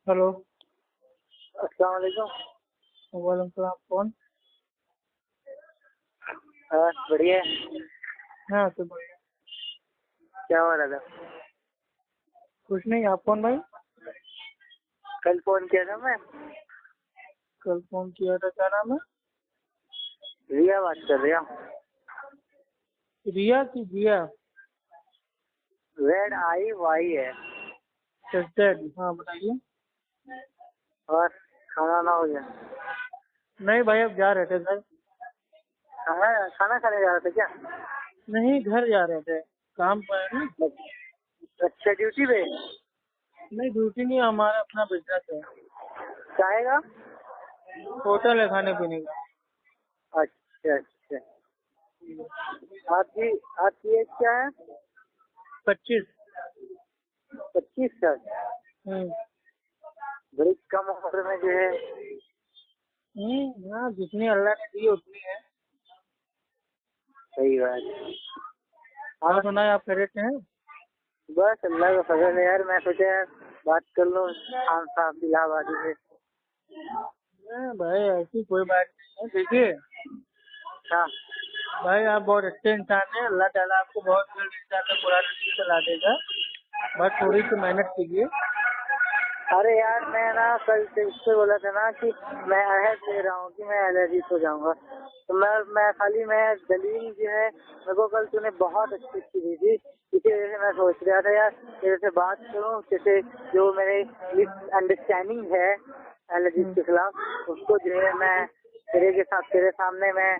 Hello. अस्सलाम वालेकुम। वालेकुम सलाम। कौन? हाँ बढ़िया है। हाँ तो बढ़िया। क्या हो रहा था? कुछ नहीं। आप कौन भाई? कल फोन किया था मैं। कल फोन किया था। क्या नाम है? रिया बात कर रही हूँ। रिया की जिया? ZIY है। टेस्टेड। हाँ बताइए। और खाना ना हो गया? नहीं भाई, अब जा रहे थे घर। खाना खाने जा रहे थे क्या? नहीं, घर जा रहे थे, काम पर है ना। अच्छा, ड्यूटी पे? नहीं, ड्यूटी नहीं, हमारा अपना बिजनेस है। चाहेगा? होटल है खाने पीने का। अच्छा अच्छा। आपकी एज क्या है? 25। 25 साल? हम्म। बड़ी कम उम्र में जो है। हाँ, जितनी अल्लाह ने दी उतनी है। सही बात। और सुना है, आप खैरियत से हैं? बस अल्लाह का फजल है यार। मैं सोचा यार बात कर लूँ खान साहब इलाहाबादी से। भाई ऐसी कोई बात नहीं है। देखिए हाँ। भाई, आप बहुत अच्छे इंसान हैं। अल्लाह ताला आपको बहुत जल्द इंशाअल्लाह कुरान हदीस से ला देगा। बस थोड़ी सी मेहनत कीजिए। अरे यार मैं ना कल से उससे बोला था ना कि मैं अहद दे रहा हूँ कि मैं एलर्जी हो जाऊंगा। तो मैं दलील जो है मेरे को कल तूने बहुत अच्छी दी थी। इसी वजह से मैं सोच रहा था यार तेरे से बात करूँ, जैसे जो मेरे मिस अंडरस्टैंडिंग है एलर्जी के खिलाफ उसको जो है मैं तेरे सामने मैं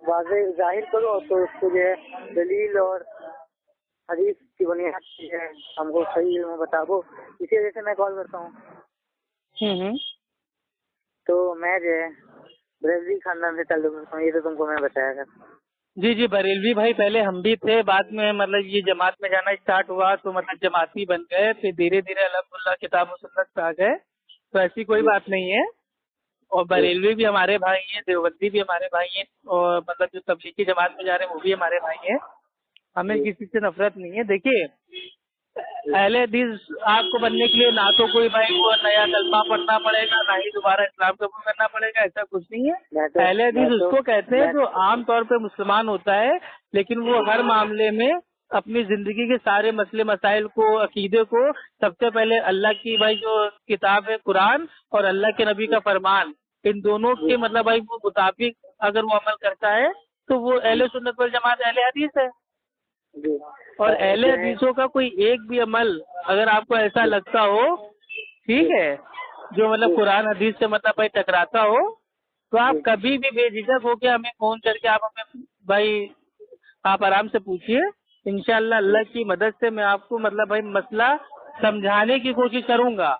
वाज़ेह जाहिर करूँ, तो उसको जो है दलील और हदीस की बुनियाद की है हमको सही में बता दो। इसी वजह से मैं कॉल करता हूँ। तो मैं जो है बरेलवी खानदान से ताल्लुक रखता हूँ, ये तो तुमको मैं बताया था। जी जी, बरेलवी भाई पहले हम भी थे, बाद में मतलब ये जमात में जाना स्टार्ट हुआ तो मतलब जमाती बन गए, फिर धीरे धीरे अल्हम्दुलिल्लाह किताब और सुन्नत पे आ गए। तो ऐसी कोई बात नहीं है। और बरेलवी भी हमारे भाई हैं, देवबंदी भी हमारे भाई हैं, और मतलब जो तबलीगी जमात में जा रहे हैं वो भी हमारे भाई हैं। हमें किसी से नफरत नहीं है। देखिए, अहले हदीस आपको बनने के लिए ना तो कोई भाई वो नया कलमा पढ़ना पड़ेगा, ना ही दोबारा इस्लाम कबूल करना पड़ेगा, ऐसा कुछ नहीं है। अहले हदीस उसको कहते हैं जो आम तौर पे मुसलमान होता है, लेकिन वो हर मामले में अपनी जिंदगी के सारे मसले मसाइल को, अकीदे को सबसे पहले अल्लाह की भाई जो किताब है कुरान और अल्लाह के नबी का फरमान, इन दोनों के मतलब भाई वो मुताबिक अगर वो अमल करता है तो वो अहले सुन्नत वल जमात अहले हदीस है। और अहले हदीसों का कोई एक भी अमल अगर आपको ऐसा लगता हो, ठीक है, जो मतलब कुरान हदीस से मतलब भाई टकराता हो, तो आप कभी भी बेझिझक होकर हमें फोन करके आप हमें भाई आप आराम से पूछिए। इंशाअल्लाह अल्लाह की मदद से मैं आपको मतलब भाई मसला समझाने की कोशिश करूंगा।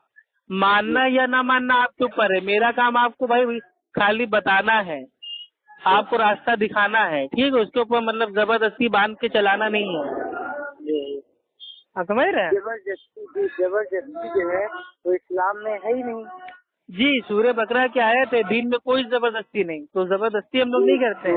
मानना या ना मानना आपके ऊपर है। मेरा काम आपको भाई खाली बताना है, आपको रास्ता दिखाना है, ठीक है। उसके ऊपर मतलब जबरदस्ती बांध के चलाना नहीं है। आप समझ रहे हैं? जबरदस्ती जो है वो इस्लाम में है ही नहीं। जी, सूर्य बकरा की आयत है, दीन में कोई जबरदस्ती नहीं, तो जबरदस्ती हम लोग नहीं करते हैं।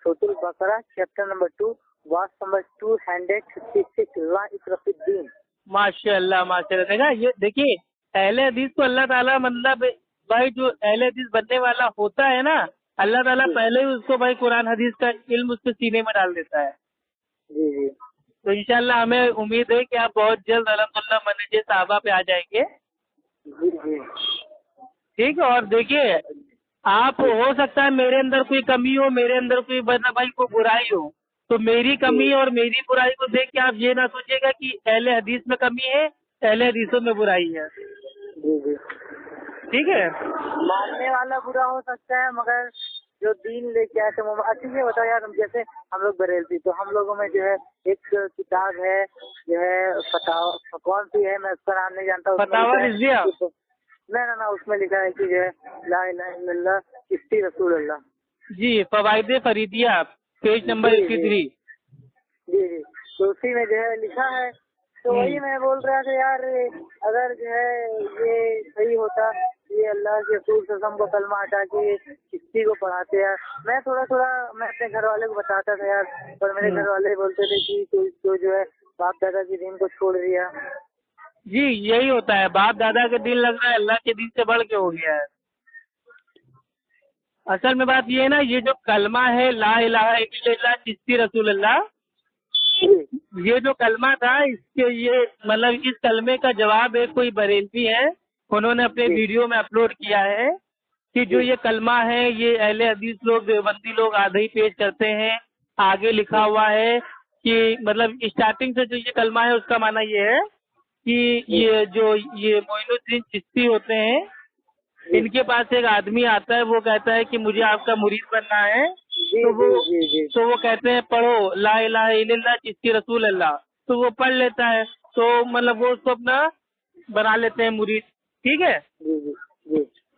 सूरह बकरा चैप्टर नंबर 2 वर्स नंबर 256 ला इकराफुद्दीन। माशाअल्लाह माशाअल्लाह। देखा, ये देखिए अहले हदीस को अल्लाह ताला मतलब भाई जो अहले हदीस बनने वाला होता है ना, अल्लाह ताला पहले ही उसको भाई कुरान हदीस का इल्म उसके सीने में डाल देता है। जी जी। तो इंशाअल्लाह हमें उम्मीद है कि आप बहुत जल्द अल्हम्दुलिल्लाह मनहज सहाबा पे आ जाएंगे। जी जी। ठीक है। और देखिए, आप हो सकता है मेरे अंदर कोई कमी हो, मेरे अंदर कोई भाई कोई बुराई हो, तो मेरी कमी और मेरी बुराई को देख के आप ये ना सोचिएगा कि अहले हदीस में कमी है, अहले हदीसों में बुराई है। जी जी। ठीक है। मानने वाला बुरा हो सकता है मगर जो दीन लेके आए थे वो अच्छी से बताओ यार। जैसे हम लोग बरेलवी, तो हम लोगों में जो है एक किताब है जो है फतावा, कौन सी है मैं उसका नाम नहीं जानता। फतावा रिज़विया। ना उसमें लिखा है कि जो है ला इलाहा इल्लल्लाह इफ्ती रसूल अल्लाह। जी, फवाइदे फरीदिया पेज नंबर 83। जी जी। तो उसी में जो है लिखा है, तो वही मैं बोल रहा था यार, अगर जो है ये सही होता, ये अल्लाह के रसूल सल्लल्लाहु अलैहि वसल्लम को कलमा हटा के किसी को पढ़ाते यार। मैं थोड़ा मैं अपने घर वाले को बताता था यार, पर मेरे घर वाले बोलते थे कि तो जो है बाप दादा की दीन को छोड़ दिया। जी यही होता है, बाप दादा के दिन लग रहा है, अल्लाह के दिन से बढ़ के हो गया है। असल में बात ये है ना, ये जो कलमा है ला इलाहा इल्लल्लाह चिश्ती रसूल अल्लाह, ये जो कलमा था, इसके ये मतलब इस कलमे का जवाब एक कोई बरेलवी है, उन्होंने अपने वीडियो में अपलोड किया है कि जो ये कलमा है ये अहले हदीस लोग, देवबंदी लोग आधे ही पेश करते हैं। आगे लिखा हुआ है कि मतलब स्टार्टिंग से जो ये कलमा है उसका माना ये है कि ये मोइनुद्दीन चिश्ती होते हैं, इनके पास एक आदमी आता है, वो कहता है कि मुझे आपका मुरीद बनना है, तो वो कहते हैं पढ़ो ला इलाहा इल्लल्लाह चिश्ती रसूल अल्लाह, तो वो पढ़ लेता है, तो मतलब वो उसको अपना बना लेते हैं मुरीद। ठीक है,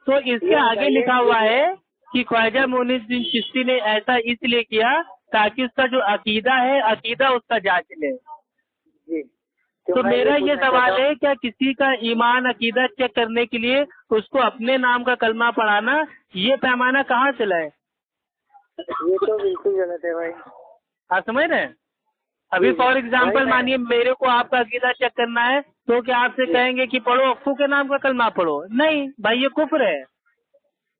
तो इसके आगे लिखा हुआ है कि ख्वाजा मोइनुद्दीन चिश्ती ने ऐसा इसलिए किया ताकि उसका जो अकीदा है, अकीदा उसका जांच ले। तो मेरा ये सवाल है, क्या किसी का ईमान अकीदा चेक करने के लिए उसको अपने नाम का कलमा पढ़ाना, ये पैमाना कहाँ से लाए? ये तो बिल्कुल गलत है भाई। आप समझ रहे हैं? अभी फॉर एग्जाम्पल मानिए मेरे को आपका अकीदा चेक करना है, तो क्या आपसे कहेंगे कि पढ़ो अक्फू के नाम का कलमा पढ़ो? नहीं भाई, ये कुफ्र है।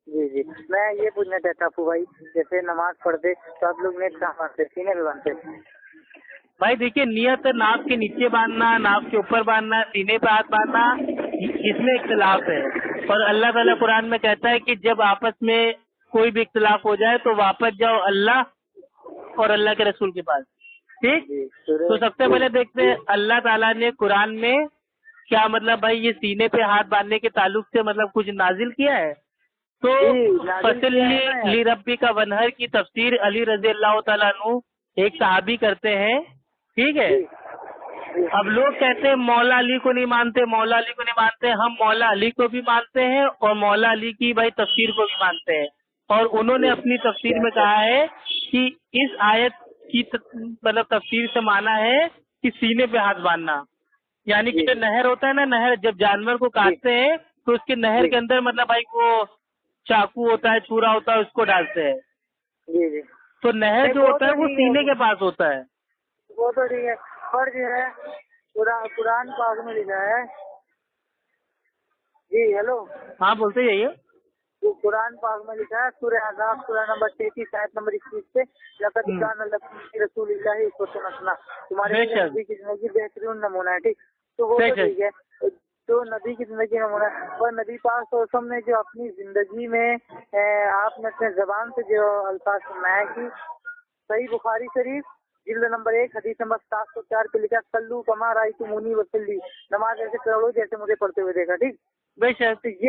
जी मैं ये पूछना चाहता हूँ भाई, जैसे नमाज पढ़ते तो आप लोग नेट कहाँ बांधते, सीने में बांधते? भाई देखिए, नियत नाक के नीचे बांधना, नाक के ऊपर बांधना, सीने पे हाथ बांधना, इसमें इख्तिलाफ है। और अल्लाह ताला कुरान में कहता है कि जब आपस में कोई भी इख्तिलाफ हो जाए तो वापस जाओ अल्लाह और अल्लाह के रसूल के पास। ठीक, तो सबसे पहले देखते हैं अल्लाह ताला ने कुरान में क्या मतलब भाई ये सीने पे हाथ बांधने के ताल्लुक से मतलब कुछ नाजिल किया है। तो फसली रब्बी का वनहर की तफसीर अली रजी अल्लाह ताला अन्हु एक सहाबी करते हैं। ठीक है, अब लोग कहते हैं मौला अली को नहीं मानते, मौला अली को नहीं मानते। हम मौला अली को भी मानते हैं और मौला अली की भाई तफसीर को भी मानते हैं। और उन्होंने अपनी तफसीर में कहा है कि इस आयत की मतलब तफसीर से माना है कि सीने पे हाथ बांधना, यानी कि जो नहर होता है ना, नहर जब जानवर को काटते हैं तो उसके नहर के अंदर मतलब भाई वो चाकू होता है, छुरा होता है, उसको डालते हैं। तो नहर जो होता है वो सीने के पास होता है। वो तो ठीक है, पर जो है कुरान पाक में लिखा है। जी हेलो, हाँ बोलते जाइए। वो कुरान पाक में लिखा है सूरह अज़ाब सूरह नंबर 33 आयत नंबर 21 से, लक़द कान लकुम फ़ी रसूलिल्लाहि उस्वतुन हसना, तुम्हारे नबी की जिंदगी बेहतरीन नमूना है। ठीक, तो वो तो ठीक है, तो नबी की जिंदगी नमूना है। पर नबी पाक सल्लल्लाहु अलैहि वसल्लम ने जो अपनी जिंदगी में आपने अपने जबान से जो अल्फाज सुनाया कि सही बुखारी शरीफ जिल्द नंबर 1 हदीस नंबर 704 पे लिखा सल्लू कमा रायतुमूनी वसल्ली, नमाज ऐसे पढ़ो जैसे मुझे पढ़ते हुए देखा। ठीक,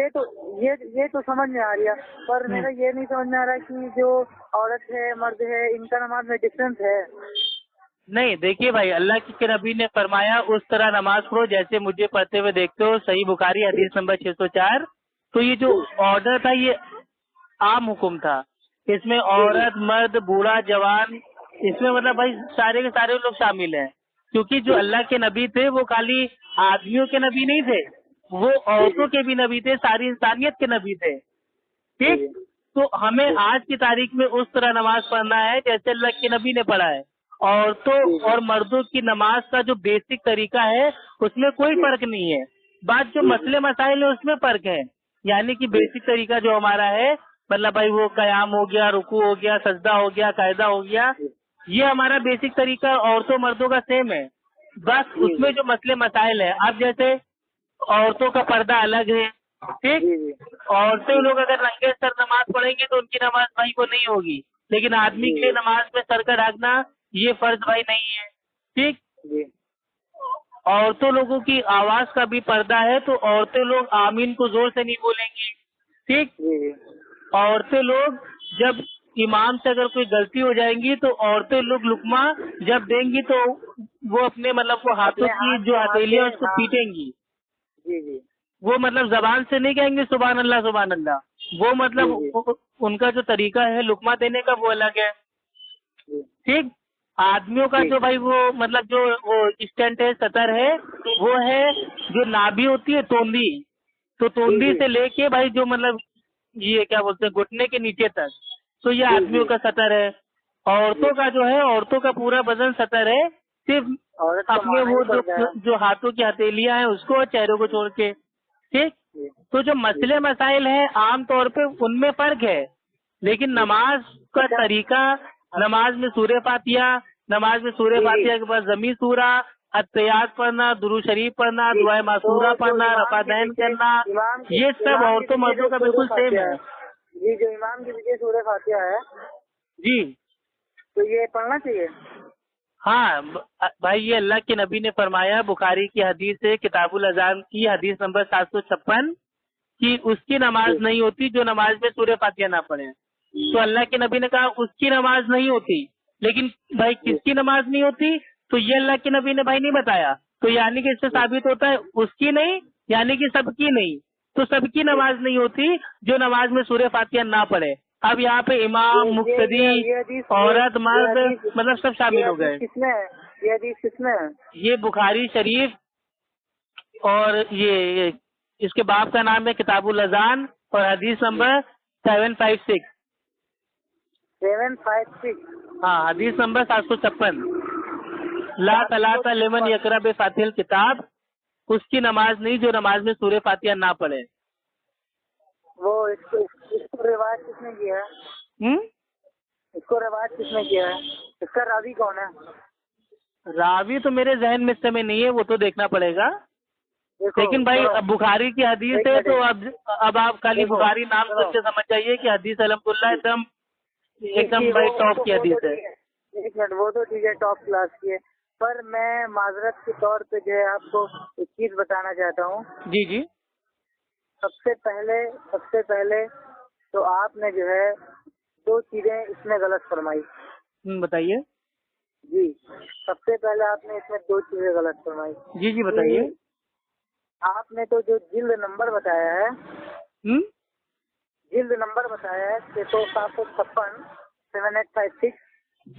तो ये तो समझ में आ रहा, पर मेरा ये नहीं समझ में आ रहा कि जो औरत है मर्द है इनका नमाज में डिफरेंस है। नहीं देखिए भाई, अल्लाह के नबी ने फरमाया उस तरह नमाज पढ़ो जैसे मुझे पढ़ते हुए देखते हो, सही बुखारी हदीस नंबर 604। तो ये जो ऑर्डर था ये आम हुक्म था, इसमें औरत मर्द बूढ़ा जवान, इसमें मतलब भाई सारे के सारे लोग शामिल हैं। क्योंकि जो अल्लाह के नबी थे वो खाली आदमियों के नबी नहीं थे, वो औरतों के भी नबी थे, सारी इंसानियत के नबी थे। ठीक, तो हमें आज की तारीख में उस तरह नमाज पढ़ना है जैसे अल्लाह के नबी ने पढ़ा है। औरतों और मर्दों की नमाज का जो बेसिक तरीका है उसमें कोई फर्क नहीं है। बात जो मसले मसाइल है उसमें फर्क है, यानी कि बेसिक तरीका जो हमारा है मतलब भाई वो कयाम हो गया, रुकू हो गया, सजदा हो गया, कायदा हो गया, ये हमारा बेसिक तरीका औरतों मर्दों का सेम है। बस उसमें जो मसले मसाइल है, अब जैसे औरतों का पर्दा अलग है। ठीक, औरतें लोग अगर नंगे सर नमाज पढ़ेंगी तो उनकी नमाज भाई वो नहीं होगी, लेकिन आदमी के लिए नमाज में सर का ढकना ये फर्ज भाई नहीं है। ठीक, औरतों लोगों की आवाज का भी पर्दा है, तो औरतें लोग आमीन को जोर से नहीं बोलेंगी। ठीक, औरतें लोग जब इमाम से अगर कोई गलती हो जाएंगी तो औरतें लोग लुकमा जब देंगी तो वो अपने मतलब वो हाथों की जो हथेलियां उसको पीटेंगी। वो मतलब जबान से नहीं कहेंगे सुभान अल्लाह सुभान अल्लाह, वो मतलब उनका जो तरीका है लुकमा देने का वो अलग है। ठीक, आदमियों का जो भाई वो मतलब जो वो स्टैंड है, सतर है, वो है जो नाभि होती है तोंदी, तो तोंदी से लेके भाई जो मतलब ये क्या बोलते हैं घुटने के नीचे तक, तो ये आदमियों का सतर है। औरतों का जो है, औरतों का पूरा बदन सतर है। صرف اپنے وہ جو ہاتھوں کی ہتھیلیاں ہیں اس کو اور چہروں کو چھوڑ کے. ٹھیک. تو جو مسئلے مسائل ہیں عام طور پہ ان میں فرق ہے، لیکن نماز کا طریقہ، نماز میں سورہ فاتحہ، نماز میں سورہ فاتحہ کے بعد ضمی سورہ، اتحیات پڑھنا، درود شریف پڑھنا، دعائے معصورہ پڑھنا، رفع دین کرنا، یہ سب عورتوں مردوں کا بالکل سیم ہے. جی جو امام کی ذکر سورہ فاتحہ ہے جی تو یہ پڑھنا چاہیے. ہاں بھائی، یہ اللہ کے نبی نے فرمایا، بخاری کی حدیث ہے، کتاب الاذان کی حدیث نمبر 756 کہ اس کی نماز نہیں ہوتی جو نماز میں سورہ فاتحہ نہ پڑھے. تو اللہ کے نبی نے کہا اس کی نماز نہیں ہوتی، لیکن بھائی کس کی نماز نہیں ہوتی؟ تو یہ اللہ کے نبی نے بھائی نہیں بتایا، تو یعنی کہ اس سے ثابت ہوتا ہے اس کی نہیں، یعنی کہ سب کی نہیں. تو سب کی نماز نہیں ہوتی جو نماز میں سورہ فاتحہ نہ پڑھے. اب یہاں پہ امام، مقتدی، عورت، مرد، مطلب سب شامل ہو گئے. یہ حدیث کس میں ہے؟ یہ بخاری شریف، اور یہ اس کے باب کا نام ہے کتاب الاذان، اور حدیث نمبر 756. 756. ہاں، حدیث نمبر 756. لا صلاۃ لمن یقرأ بفاتحہ الکتاب، اس کی نماز نہیں جو نماز میں سورہ فاتحہ نہ پڑھے. وہ اس کو روایت کس نے کیا ہے؟ اس کو روایت کس نے کیا ہے؟ اس کا راوی کون ہے؟ راوی تو میرے ذہن میں اس سمے نہیں ہے، وہ تو دیکھنا پڑے گا. لیکن بھائی بخاری کی حدیث ہے تو اب آپ خالی بخاری نام سے سمجھ جائیے کہ حدیث الحمدللہ ایک دم بھائی ٹاپ کی حدیث ہے. ایک منٹ، وہ تو ٹھیک ہے، ٹاپ کلاس کی ہے، پر میں معذرت کے طور پہ جو ہے آپ کو ایک چیز بتانا چاہتا ہوں. جی جی. سب سے پہلے تو آپ نے جو ہے 2 چیزیں اس میں غلط فرمائی. بتائیے. جی سب سے پہلے آپ نے اس میں 2 چیزیں غلط فرمائی. جی جی بتائیے. آپ نے تو جو جلد نمبر بتایا ہے، جلد نمبر بتایا ہے 756 7856.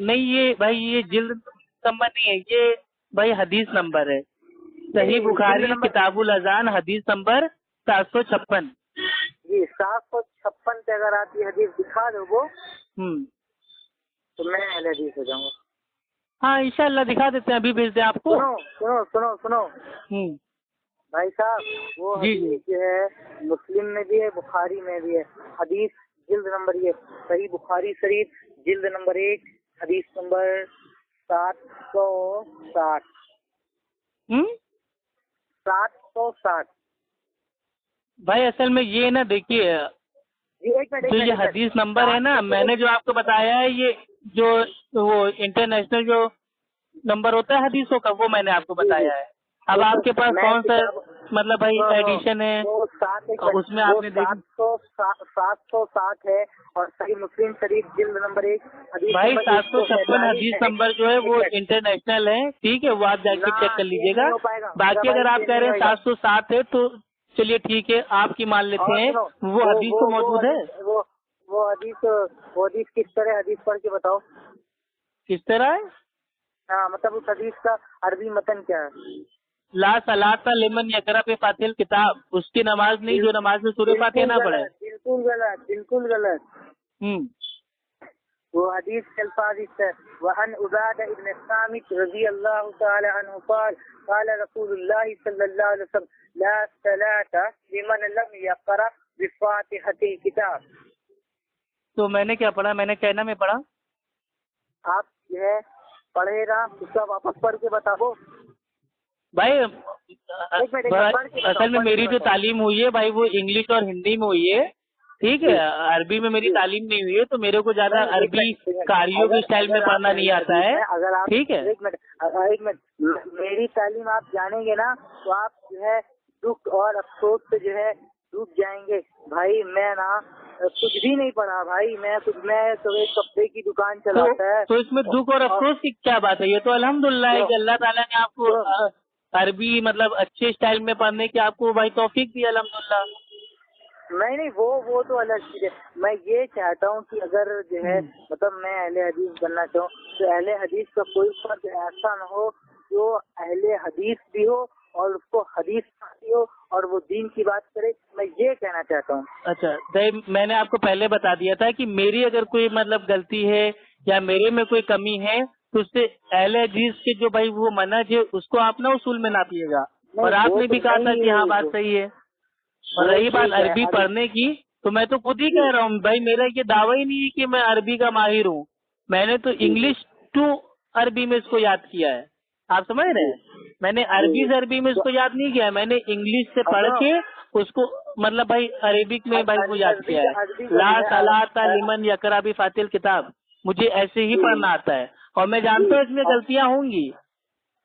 نہیں یہ بھائی یہ جلد نمبر نہیں ہے، یہ بھائی حدیث نمبر ہے. صحیح بخاری کتاب الاذان حدیث نمبر 756. جی 756 پہ اگر آپ یہ حدیث دکھا دو گے تو میں اہل حدیث ہو جاؤں گا. ہاں انشاءاللہ دکھا دیتے ہیں، ابھی بھیج دیں آپ کو. سنو بھائی صاحب، وہ حدیث جو ہے مسلم میں بھی ہے، بخاری میں بھی ہے. حدیث جلد نمبر یہ صحیح بخاری شریف جلد نمبر 1 حدیث نمبر 760. 760 بھائی اصل میں یہ نا دیکھیے، جو یہ حدیث نمبر ہے نا، میں نے جو آپ کو بتایا ہے، یہ جو وہ انٹرنیشنل جو نمبر ہوتا ہے حدیثوں کا، وہ میں نے آپ کو بتایا ہے. اب آپ کے پاس کون سا مطلب بھائی ایڈیشن ہے اس میں آپ نے 760 ہے، اور صحیح مسلم شریف جلد نمبر 1 بھائی 756 حدیث نمبر جو ہے وہ انٹرنیشنل ہے. ٹھیک ہے، وہ آپ جا کے چیک کر لیجیے گا. باقی اگر آپ کہہ رہے ہیں 707 ہے تو چلیے ٹھیک ہے، آپ کی مان لیتے ہیں، وہ حدیث تو موجود ہے. وہ حدیث کس طرح حدیث پڑھ کے بتاؤ. کس طرح ہے؟ ہاں مطلب اس حدیث کا عربی متن کیا ہے؟ لا صلاۃ لمن یقرأ بفاتحہ الکتاب، اس کی نماز نہیں جو نماز میں سورہ فاتحہ نہ پڑھے. بالکل غلط. وہ حدیث کے الفاظ اس ہے، وعن عبادہ ابن الصامت رضی اللہ تعالی عنہ قال قال رسول اللہ صلی اللہ علیہ وسلم لا صلاۃ لمن لم یقرأ بفاتحہ الکتاب. تو میں نے کیا پڑھا؟ میں نے کہنا میں پڑھا. آپ جو ہے پڑھے گا اس کا واپس پڑھ کے بتاؤ. بھائی اصل میں میری جو تعلیم ہوئی ہے بھائی وہ انگلش اور ہندی میں ہوئی ہے. ٹھیک ہے، عربی میں میری تعلیم نہیں ہوئی ہے، تو میرے کو زیادہ عربی قاریوں کے اسٹائل میں پڑھنا نہیں آتا ہے. ٹھیک ہے، ایک منٹ میری تعلیم آپ جانیں گے نا تو آپ جو ہے دکھ اور افسوس سے جو ہے ڈوب جائیں گے. بھائی میں نا کچھ بھی نہیں پڑھا بھائی، میں تو ایک کپڑے کی دکان چلاتا ہے. تو اس میں دکھ اور افسوس کی کیا بات ہے؟ یہ تو الحمدللہ ہے کہ اللہ تعالیٰ نے آپ کو عربی مطلب اچھے اسٹائل میں پڑھنے کی آپ کو بھائی توفیق دی الحمدللہ. نہیں وہ تو الگ چیز ہے. میں یہ چاہتا ہوں کہ اگر جو ہے مطلب میں اہل حدیث بننا چاہوں تو اہل حدیث کا کوئی فرد ایسا نہ ہو جو اہل حدیث بھی ہو اور اس کو حدیث آتی ہو اور وہ دین کی بات کرے. میں یہ کہنا چاہتا ہوں. اچھا میں نے آپ کو پہلے بتا دیا تھا کہ میری اگر کوئی مطلب غلطی ہے یا میرے میں کوئی کمی ہے تو اس سے اہل حدیث کے جو بھائی وہ منہج ہے اس کو آپ نا اصول میں ناپیے گا. اور آپ نے بھی کہا تھا کہ ہاں بات صحیح ہے. اور رہی بات عربی پڑھنے کی تو میں تو خود ہی کہہ رہا ہوں بھائی میرا یہ دعویٰ ہی نہیں ہے کہ میں عربی کا ماہر ہوں. میں نے تو انگلش ٹو عربی میں اس کو یاد کیا ہے. آپ سمجھ رہے ہیں؟ میں نے عربی سے عربی میں اس کو یاد نہیں کیا ہے. میں نے انگلش سے پڑھ کے اس کو مطلب بھائی عربک میں بھائی وہ یاد کیا ہے. لا صلاۃ لمن یقرأ بفاتحۃ الکتاب مجھے ایسے ہی پڑھنا آتا ہے. اور میں جانتا ہوں اس میں غلطیاں ہوں گی.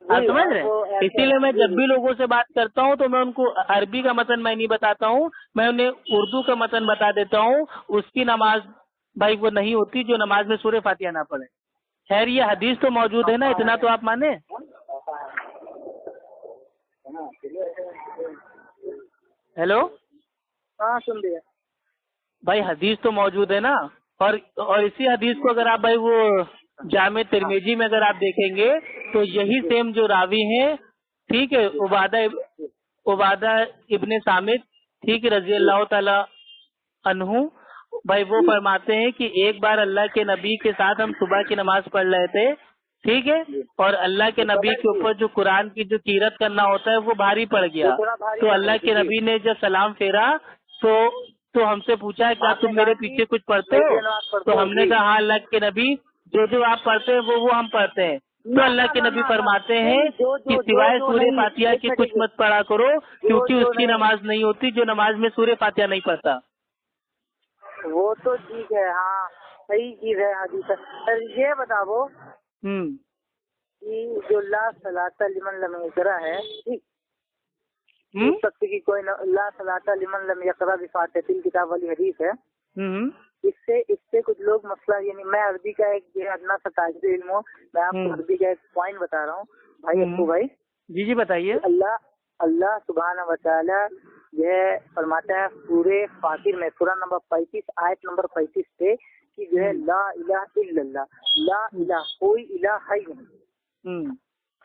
آپ سمجھ رہے ہیں؟ اسی لیے میں جب بھی لوگوں سے بات کرتا ہوں تو میں ان کو عربی کا متن میں نہیں بتاتا ہوں, میں انہیں اردو کا متن بتا دیتا ہوں. اس کی نماز بھائی وہ نہیں ہوتی جو نماز میں سورہ فاتحہ نہ پڑھے. خیر یہ حدیث تو موجود ہے نا, اتنا تو آپ مانیں. ہیلو, ہاں سن لیا بھائی حدیث تو موجود ہے نا. اور اسی حدیث کو اگر آپ بھائی وہ جامع ترمذی میں اگر آپ دیکھیں گے تو یہی سیم جو راوی ہیں, ٹھیک ہے, عبادہ ابن صامت, ٹھیک ہے, رضی اللہ تعالی عنہ, بھائی وہ فرماتے ہیں کہ ایک بار اللہ کے نبی کے ساتھ ہم صبح کی نماز پڑھ رہے تھے, ٹھیک ہے, اور اللہ کے نبی کے اوپر جو قرآن کی جو قرات کرنا ہوتا ہے وہ بھاری پڑ گیا. تو اللہ کے نبی نے جب سلام پھیرا تو ہم سے پوچھا کیا تم میرے پیچھے کچھ پڑھتے ہو؟ تو ہم نے کہا ہاں اللہ کے نبی جو آپ پڑھتے ہیں وہ ہم پڑھتے ہیں. تو اللہ کے نبی فرماتے ہیں کہ سوائے سورہ فاتحہ کی کچھ مت پڑھا کرو کیونکہ اس کی نماز نہیں ہوتی جو نماز میں سورہ فاتحہ نہیں پڑھتا. وہ تو ٹھیک ہے, ہاں صحیح چیز ہے حدیث. سر یہ بتاؤ کہ جو لا صلاۃ لمن لم یقرأ ہے, ٹھیک, کی کوئی لا صلاۃ لمن لم یقرأ بفاتحۃ الکتاب والی حدیث ہے. اس سے کچھ لوگ مسئلہ, یعنی میں عربی کا ایک ادنا سا طالب علم ہوں, میں آپ کو عربی کا ایک پوائنٹ بتا رہا ہوں بھائی. ابو بھائی جی بتائیے. اللہ سبحانہ و تعالی یہ فرماتا ہے سورہ فاطر میں سورہ نمبر 35 آیت نمبر 35 پہ کہ جو ہے لا الہ الا اللہ, لا الہ کوئی الہ ہے نہیں,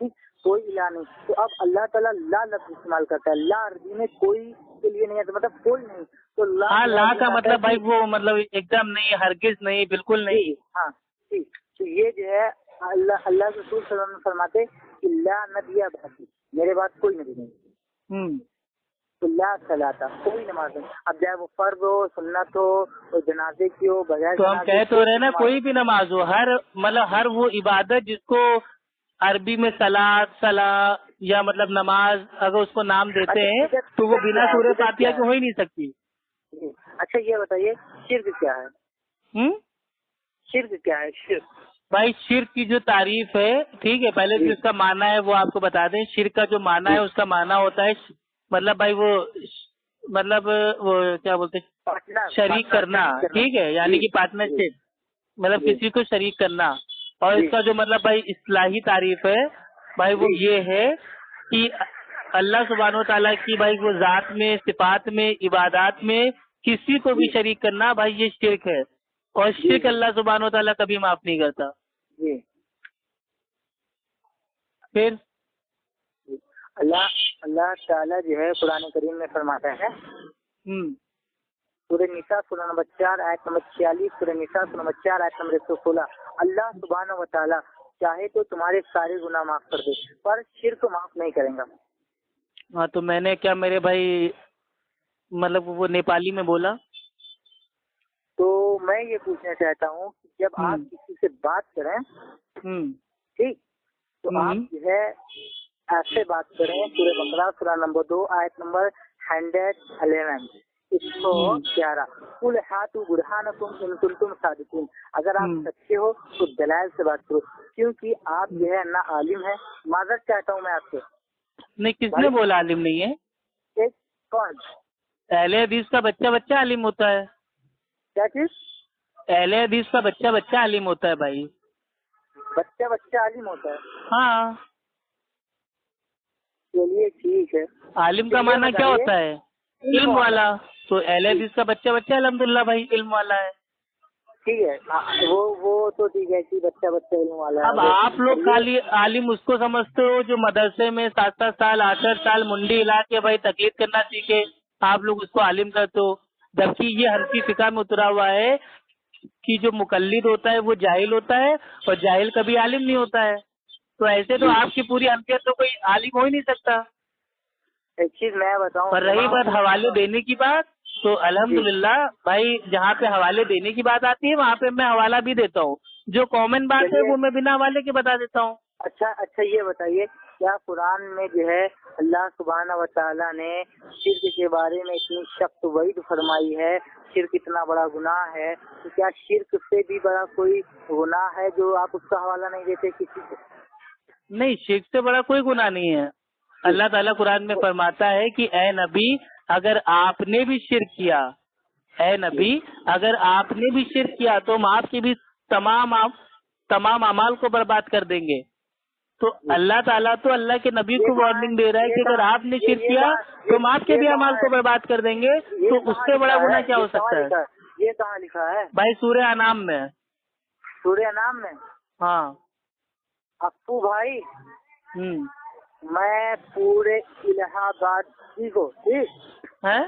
ٹھیک, کوئی الہ نہیں. تو اب اللہ تعالیٰ لا لفظ استعمال کرتا ہے. لا عربی میں کوئی کے لیے نہیں ہے, مطلب کوئی نہیں. تو لا کا مطلب بھائی وہ مطلب ایک دم نہیں, ہرگز نہیں, بالکل نہیں. ہاں ٹھیک. تو یہ جو ہے اللہ کے رسول صلی اللہ علیہ وسلم فرماتے کہ لا نبی بعدی, میرے بعد کوئی نبی نہیں. تو لا صلاۃ کوئی نماز نہیں. اب چاہے وہ فرض ہو, سنت ہو, جنازے کی ہو, بغیر تو ہم کہہ تو رہے نا کوئی بھی نماز ہو, ہر وہ عبادت جس کو عربی میں صلاۃ یا مطلب نماز اگر اس کو نام دیتے ہیں تو وہ بنا سورہ فاتحہ کے ہو ہی نہیں سکتی. اچھا یہ بتائیے شرک کیا ہے؟ شرک کیا ہے؟ شرک بھائی شرک کی جو تعریف ہے, ٹھیک ہے, پہلے جو اس کا معنی ہے وہ آپ کو بتا دیں. شرک کا جو معنی ہے اس کا معنی ہوتا ہے مطلب بھائی وہ مطلب وہ کیا بولتے ہیں شریک کرنا, ٹھیک ہے, یعنی کہ پارٹنرشپ, مطلب کسی کو شریک کرنا. اور اس کا جو مطلب بھائی اصطلاحی تعریف ہے بھائی وہ یہ ہے کہ اللہ سبحانہ و تعالیٰ کی بھائی وہ ذات میں, صفات میں, عبادات میں کسی کو بھی شریک کرنا بھائی یہ شرک ہے. اور شرک اللہ سبحانہ و تعالیٰ کبھی معاف نہیں کرتا. پھر اللہ تعالیٰ جو ہے قرآن کریم میں فرماتا ہے سورہ نساء سورہ نمبر 4 آیت نمبر 46, سورہ نساء سورہ نمبر 4 آیت نمبر 116, اللہ سبحانہ و تعالیٰ چاہے تو تمہارے سارے گناہ معاف کر دے پر شرک معاف نہیں کریں گا. ہاں تو میں نے کیا میرے بھائی مطلب وہ نیپالی میں بولا. تو میں یہ پوچھنا چاہتا ہوں کہ جب آپ کسی سے بات کریں, ٹھیک, تو آپ جو ہے ایسے بات کریں. سورہ بقرہ سورہ نمبر 2 آیت نمبر 111 111 قل ہاتوا برہانکم ان کنتم صادقین, اگر آپ سچے ہو تو دلائل سے بات کرو, کیونکہ آپ جو ہے نہ عالم ہے. معذرت چاہتا ہوں میں آپ سے. نہیں, کس نے بولا عالم نہیں ہے؟ کون؟ اہل حدیث کا بچہ عالم ہوتا ہے. کیا چیز؟ اہل حدیث کا بچہ عالم ہوتا ہے بھائی. بچہ عالم ہوتا ہے؟ ہاں. چلیے ٹھیک ہے. عالم کا معنی کیا ہوتا ہے؟ علم والا. تو اہل حدیث کا بچہ الحمدللہ بھائی علم والا ہے. ٹھیک ہے, وہ تو ٹھیک ہے کہ بچہ علم والا ہے. اب آپ لوگ خالی عالم اس کو سمجھتے ہو جو مدرسے میں 7 سال 8 سال منڈی ہلا کے بھائی تقلید کرنا سیکھے, آپ لوگ اس کو عالم کرتے ہو, جبکہ یہ حنفی فقہ میں اترا ہوا ہے की जो मुकल्लिद होता है वो जाहिल होता है और जाहिल कभी आलिम नहीं होता है। तो ऐसे तो आपकी पूरी अहमियत तो कोई आलिम हो ही नहीं सकता। एक चीज मैं बताऊं, और रही बात हवाले देने की बात, तो अल्हम्दुलिल्लाह भाई जहाँ पे हवाले देने की बात आती है वहाँ पे मैं हवाला भी देता हूँ। जो कॉमन बात है वो मैं बिना हवाले के बता देता हूँ। अच्छा ये बताइए, क्या कुरान में जो है अल्लाह सुब्हाना व तआला ने शिर्क के बारे में इतनी सख्त वईद फरमाई है, शिर्क इतना बड़ा गुनाह है, तो क्या शिर्क से भी बड़ा कोई गुनाह है जो आप उसका हवाला नहीं देते किसी को? नहीं, शिर्क से बड़ा कोई गुनाह नहीं है। अल्लाह ताला कुरान में फरमाता है कि ए नबी अगर आपने भी शिर्क किया, ए नबी अगर आपने भी शिर्क किया तो हम आपके भी तमाम अमाल को बर्बाद कर देंगे। तो अल्लाह ताला तो अल्लाह के नबी को वार्निंग दे रहा है कि अगर आपने शिर्क किया तो हम आपके भी अमाल को बर्बाद कर देंगे। तो उससे बड़ा गुनाह क्या हो सकता है? ये कहाँ लिखा है भाई सूरह अनाम में। सूरह अनाम में? हाँ। अप्पू भाई, मैं पूरे इलाहाबाद को ठीक है,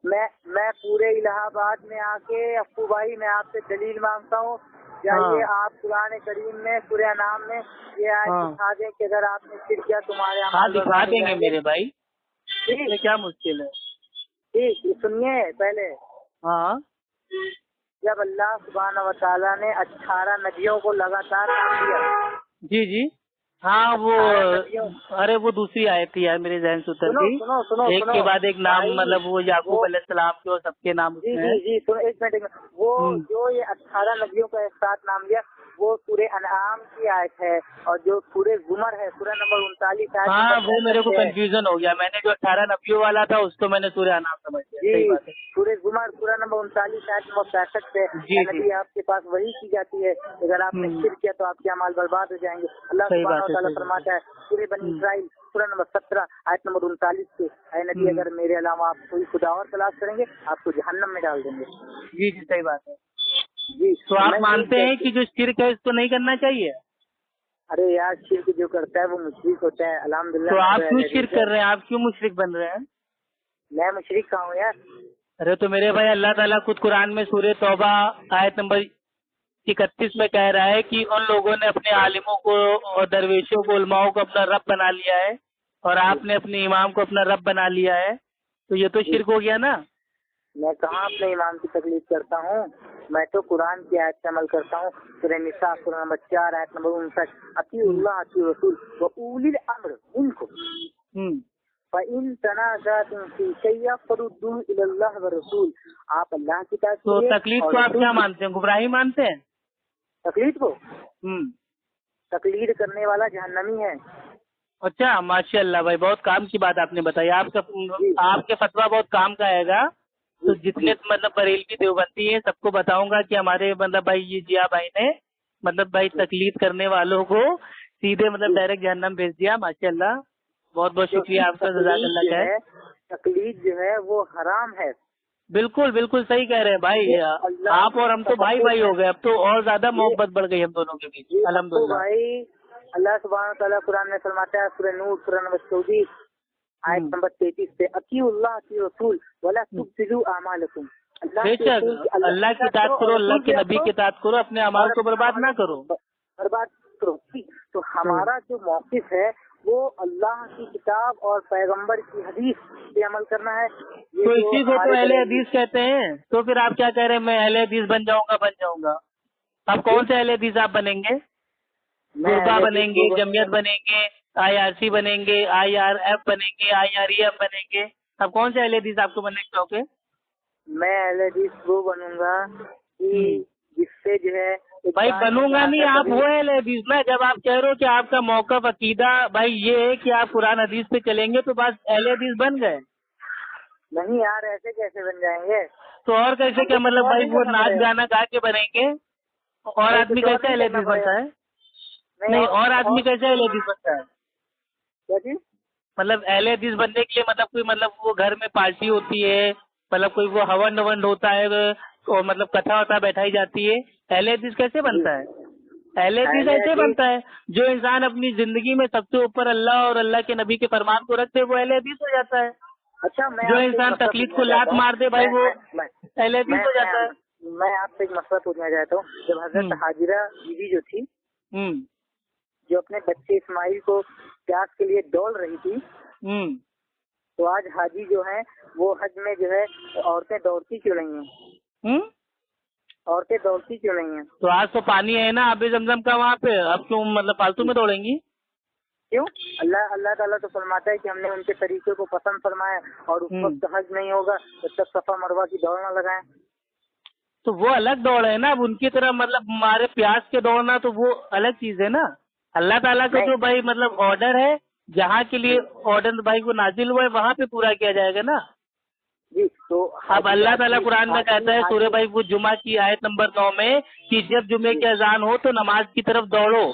मैं पूरे इलाहाबाद में आके अप्पू भाई मैं आपसे दलील मांगता हूँ। जाइए आप कुरान करीम में सूरह अनाम में ये आयत दिखा दें कि अगर आपने शिर्क किया तुम्हारे हाँ दिखा देंगे मेरे भाई, ठीक, क्या मुश्किल है। ठीक सुनिए पहले। हाँ, जब अल्लाह सुब्हाना व तआला ने 18 नदियों को लगातार नाम दिया। जी जी हाँ वो अरे वो दूसरी आयत थी यार, मेरे जहन से उतर गई। एक के बाद एक नाम, मतलब वो याकूब अलैहिस्सलाम के और सबके नाम जी सुनो एक मिनट। वो जो ये 18 नदियों का एक साथ नाम लिया वो सूरह अनआम की आयत है, और जो सूरह ज़ुमर है सूरह नंबर 39 आयत। हाँ वो मेरे को कंफ्यूजन हो गया, मैंने जो 18 नबियों वाला था उसको मैंने सूरह अनआम समझ लिया। सही बात है। सूरह ज़ुमर सूरह नंबर 39 आयत नंबर 65 पे नबी आपके पास वही की जाती है, अगर आपने शिर्क किया तो आपके अमाल बर्बाद हो जाएंगे। अल्लाह सुब्हानहू व तआला फरमाता है सूरह बनी इसराइल सूरह नंबर 17 आयत नंबर 39 पे, ऐ नबी अगर मेरे अलावा आप कोई खुदा और तलाश करेंगे आपको जहन्नम में डाल देंगे। जी जी सही बात है जी। तो आप मानते हैं कि जो शिर्क है इसको नहीं करना चाहिए? अरे यार शिर्क जो करता है वो मुशरिक होता है। अल्हम्दुलिल्लाह। तो आप क्यों शिर्क कर रहे हैं? आप क्यों मुशरिक बन रहे हैं? मैं मुशरिक कहाँ हूँ यार? अरे तो मेरे भाई अल्लाह ताला खुद कुरान में सूरह तौबा आयत नंबर 31 में कह रहा है कि उन लोगों ने अपने आलिमों को और दरवेशों को उलमाओं को अपना रब बना लिया है और आपने अपने इमाम को अपना रब बना लिया है, तो ये तो शिर्क हो गया ना। मैं कहाँ अपने इमाम की तकलीफ करता हूँ, मैं तो कुरान की आयत से अमल करता हूँ। सूरह निसा सूरह नंबर 4 आयत नंबर 59 अतीउल्लाह अतीउर रसूल व उलिल अम्र मिनकुम फ़इन तनाज़अतुम फ़ी शैइन फरुद्दूहु इलल्लाह व रसूल। आप अल्लाह की तारीफ। तो तकलीफ को आप क्या मानते हैं? गुमराही मानते हैं तकलीफ को? तकलीद करने वाला जहन्नमी है। अच्छा माशाअल्लाह भाई, बहुत काम की बात आपने बताई। आपके फतवा बहुत काम का आएगा। तो जितने मतलब बरेलवी देवबंदी हैं सबको बताऊंगा कि हमारे मतलब भाई ये जिया भाई ने मतलब भाई तकलीद करने वालों को सीधे मतलब डायरेक्ट जहन्नम भेज दिया। माशाअल्लाह, बहुत बहुत शुक्रिया आपका, जज़ाकल्लाह खैर। तकलीद जो है वो हराम है। बिल्कुल बिल्कुल सही कह रहे हैं भाई। आप और हम तो भाई भाई हो गए, अब तो और ज्यादा मोहब्बत बढ़ गई हम दोनों के बीच। अल्हम्दुलिल्लाह भाई अल्लाह सुब्हानहू व तआला कुरान में फरमाता है सूरह नूर सूरह नंबर 24 आयत नंबर 33 पे अतीउल्लाह अतीउर रसूल वला तुफसिदू अमालकुम। बेशक अल्लाह की इताअत करो, अल्लाह के नबी की इताअत करो, अपने अमाल को बर्बाद ना करो। तो हमारा जो मौक़िफ़ है वो अल्लाह की किताब और पैगंबर की हदीस पे अमल करना है। तो इसी को तो अहले हदीस कहते हैं। तो फिर आप क्या कह रहे हैं मैं अहले हदीस बन जाऊंगा? अब कौन से अहले हदीस आप बनेंगे? गुरबा बनेंगे, जमियत बनेंगे, IRC बनेंगे, IRF बनेंगे, IREF बनेंगे? अब कौन से अहले हदीस आपको बनने के शौक है? मैं अहले हदीस वो बनूंगा कि जिससे जो है भाई बनूंगा नहीं, आप वो अहले हदीस ना। जब आप कह रहे हो कि आपका मौक़िफ़ अकीदा भाई ये है कि आप कुरान हदीस पे चलेंगे तो बस अहले हदीस बन गए। नहीं यार ऐसे कैसे बन जाएंगे? तो और कैसे? क्या मतलब भाई वो नाच गाना गा के बनेंगे? और आदमी कैसे अहले हदीस बनता है? नहीं, और आदमी कैसे अहले हदीस बनता है? क्या चीज? मतलब अहले हदीस बनने के लिए मतलब कोई मतलब वो घर में पार्टी होती है, मतलब कोई वो हवन ववन होता है और मतलब कथा वथा बैठाई जाती है। अहले हदीस कैसे बनता है? अहले हदीस ऐसे बनता है जो इंसान अपनी जिंदगी में सबसे ऊपर अल्लाह और अल्लाह के नबी के फरमान को रखते वो अहले हदीस हो जाता है। अच्छा, जो इंसान तकलीद को लात मार दे भाई वो अहले हदीस हो जाता है। میں آپ سے ایک مسئلہ پوچھنا چاہتا ہوں. جب حضرت حاجرہ بیوی جو تھی, جو اپنے بچے اسماعیل کو پیاس کے لیے دوڑ رہی تھی, تو آج حاجی جو ہیں وہ حج میں جو ہے عورتیں دوڑتی کیوں نہیں ہیں؟ عورتیں دوڑتی کیوں نہیں ہیں؟ تو آج تو پانی ہے نا آب زمزم کا وہاں پہ, اب کیوں مطلب فالتو میں دوڑیں گی؟ کیوں؟ اللہ تعالیٰ تو فرماتا ہے کہ ہم نے ان کے طریقے کو پسند فرمایا, اور اس وقت حج نہیں ہوگا جب تک صفا مروہ کی دوڑ نہ لگائیں. تو وہ الگ دوڑ ہے نا, اب ان کی طرح مطلب ہمارے پیاس کے دوڑنا تو وہ الگ چیز ہے نا. اللہ تعالیٰ کا جو بھائی مطلب آرڈر ہے, جہاں کے لیے آرڈر بھائی کو نازل ہوا ہے وہاں پہ پورا کیا جائے گا نا. جی تو اب اللہ تعالیٰ قرآن میں کہتا ہے سورہ بھائی وہ جمعہ کی آیت نمبر 9 میں کہ جب جمعے کی اذان ہو تو نماز کی طرف دوڑو.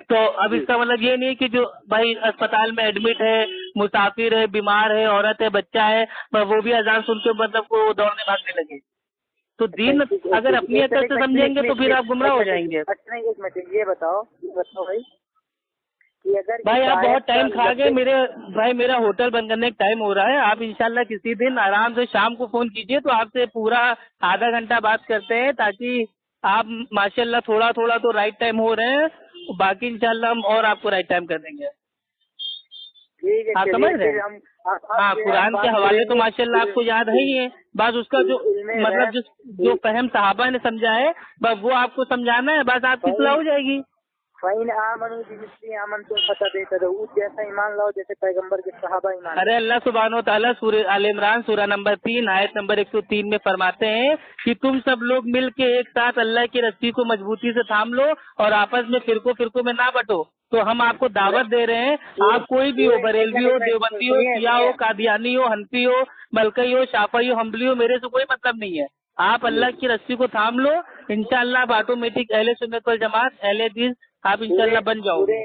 تو اب اس کا مطلب یہ نہیں کہ جو بھائی اسپتال میں ایڈمٹ ہے, مسافر ہے, بیمار ہے, عورت ہے, بچہ ہے, وہ بھی اذان سن کے مطلب وہ دوڑنے بھاگنے لگے. تو دین اگر اپنی عقل سے سمجھیں گے تو پھر آپ گمراہ ہو جائیں گے. اچھا ایک منٹ یہ بتاؤ بھائی کہ اگر بھائی آپ بہت ٹائم کھا گئے میرا ہوٹل بند کرنے کا ٹائم ہو رہا ہے. آپ انشاءاللہ کسی دن آرام سے شام کو فون کیجئے تو آپ سے پورا آدھا گھنٹہ بات کرتے ہیں, تاکہ آپ ماشاءاللہ تھوڑا تھوڑا تو رائٹ ٹائم ہو رہے ہیں, باقی انشاءاللہ ہم اور آپ کو رائٹ ٹائم کر دیں گے. آپ سمجھ رہے ہیں؟ ہاں, قرآن کے حوالے تو ماشاءاللہ آپ کو یاد ہے ہی ہے. بس اس کا جو مطلب جو فہم صحابہ نے سمجھا ہے بس وہ آپ کو سمجھانا ہے, بس آپ کی اصلاح ہو جائے گی. فَإِنْ آمَنُوا بِمِثْلِ آمَنْتُمْ فَتَبِعُوا, جیسا ایمان لاؤ جیسے پیغمبر کے صحابہ ایمان. ارے اللہ سبحانہ و تعالیٰ سورہ آل عمران سورہ نمبر 3 آیت نمبر 103 میں فرماتے ہیں کہ تم سب لوگ مل کے ایک ساتھ اللہ کی رسی کو مضبوطی سے تھام لو اور آپس میں فرقوں میں نہ بٹو. تو ہم آپ کو دعوت دے رہے ہیں, آپ کوئی بھی ہو, بریلوی ہو, دیوبندی ہو, شیعہ ہو, قادیانی ہو, حنفی ہو, ملکی ہو, شافعی ہو, حنبلی ہو, میرے سے کوئی مطلب نہیں ہے. آپ اللہ کی رسی کو تھام لو, انشاءاللہ آپ آٹومیٹک اہل سنت والجماعت اہل حدیث آپ انشاءاللہ بن جاؤ گے.